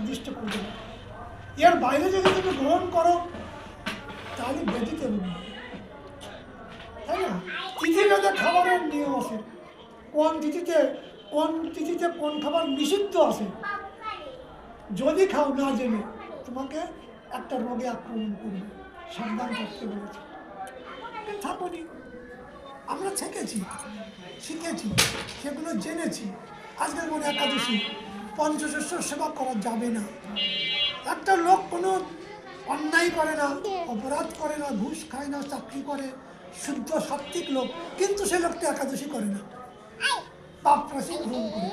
নির্দিষ্ট করে দেবে। এর বাইরে যদি তুমি গ্রহণ করো তাহলে ব্যতীত হবে, তাই না? তিথিভেদে খাবারের নিয়ম আছে, কোন তিথিতে কোন খাবার নিষিদ্ধ আছে। যদি খাও না জেনে তোমাকে একটা রোগে আক্রমণ করবে, সাবধান থাকতে বলেছে। থাকুনি, আমরা শিখেছি, সেগুলো জেনেছি। আজকের মনে একাদশী পঞ্চশস্য সেবা করা যাবে না। একটা লোক কোনো অন্যায় করে না, অপরাধ করে না, ঘুষ খায় না, চাকরি করে, শুদ্ধ সাত্ত্বিক লোক, কিন্তু সে লোকটা একাদশী করে না, পাপ রাশি গ্রহণ করে।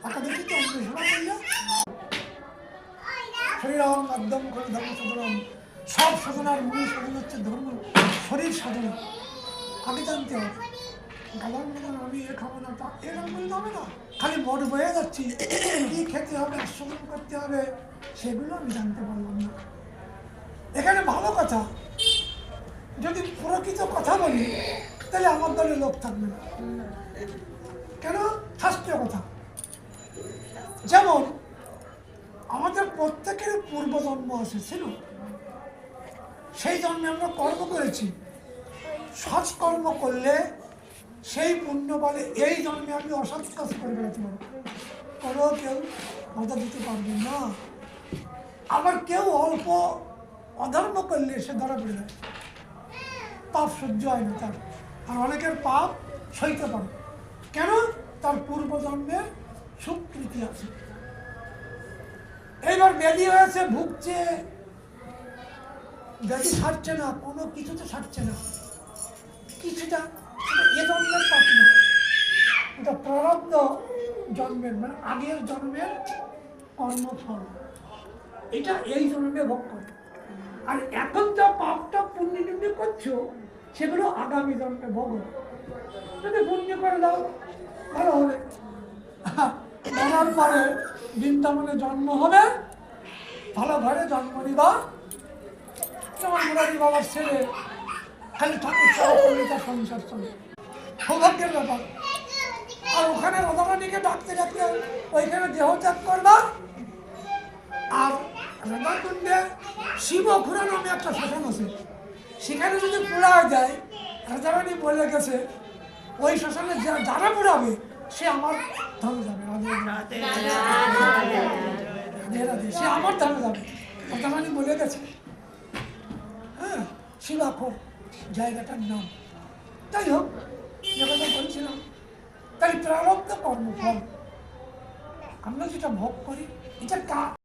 একাদশীতে অন্য সেবা করলে শরীরম একদম করে ধর্ম সাধনম, সব সাধনার মূল সাধন হচ্ছে ধর্ম, শরীর সাধনা। আগে জানতে হবে, গালার মতন আমি এ খাবো না, তা এরকম বলতে হবে না। খালি মঠ বয়ে যাচ্ছি, কী খেতে হবে, আস্বাদন করতে হবে, সেগুলো আমি জানতে পারলাম না। এখানে ভালো কথা, যদি প্রকৃত কথা বলি তাহলে আমার দলে লোক থাকবে না। কেন? শাস্ত্রীয় কথা। যেমন আমাদের প্রত্যেকের পূর্বজন্ম ছিল, সেই জন্মে আমরা কর্ম করেছি। সৎকর্ম করলে সেই পুণ্য বলে এই জন্মে আমি অসৎ কাজ করে বেড়াতে পারবো, কোনো কেউ বাধা দিতে পারবে না। আবার কেউ অল্প অধর্ম করলে সে ধরা পড়ে যায়, পাপ সহ্য হয় না তার। আর অনেকের পাপ সইতে পারে, কেন? তার পূর্বজন্মের স্বীকৃতি আছে। এইবার ব্যাধি হয়েছে, ভুগছে, ব্যাধি ছাড়ছে না, কোনো কিছুতে ছাড়ছে না, কিছুটা এ জন্মের পাপ না, এটা প্রারব্ধ জন্মের, মানে আগের জন্মের কর্মফল, এটা এই জন্মে ভোগ করে। আর এখন যা পাপটা পুণ্য করছো সেগুলো আগামী জন্মে ভোগ হবে। যদি পুণ্য করে দাও ভালো হবে, মরার পরে বৃন্দাবনে জন্ম হবে, ভালো ঘরে জন্ম নিবা। তোমার মুরারি বাবার ছেলে খালি ঠাকুর সহকর্মিতা সংসার চলে, সৌভাগ্যের ব্যাপার। আর ওখানে রাধারানীকে ডাকতে ডাকতে ওইখানে দেহত্যাগ করবা। আর রাধাকুণ্ডে শিবখুড়া নামে একটা শ্মশান আছে, সেখানে যদি পোড়ায় যায়, রাধারানী বলে গেছে ওই শ্মশানে যারা পোড়াবে সে আমার ধামে যাবে, সে আমার ধামে যাবে, রাধারানী বলে গেছে। হ্যাঁ, শিবাখোর জায়গাটার নাম। যাই হোক, যে কথা বলছিলাম, তাই প্রারব্ধ কর্মফল আমরা যেটা ভোগ করি, এটা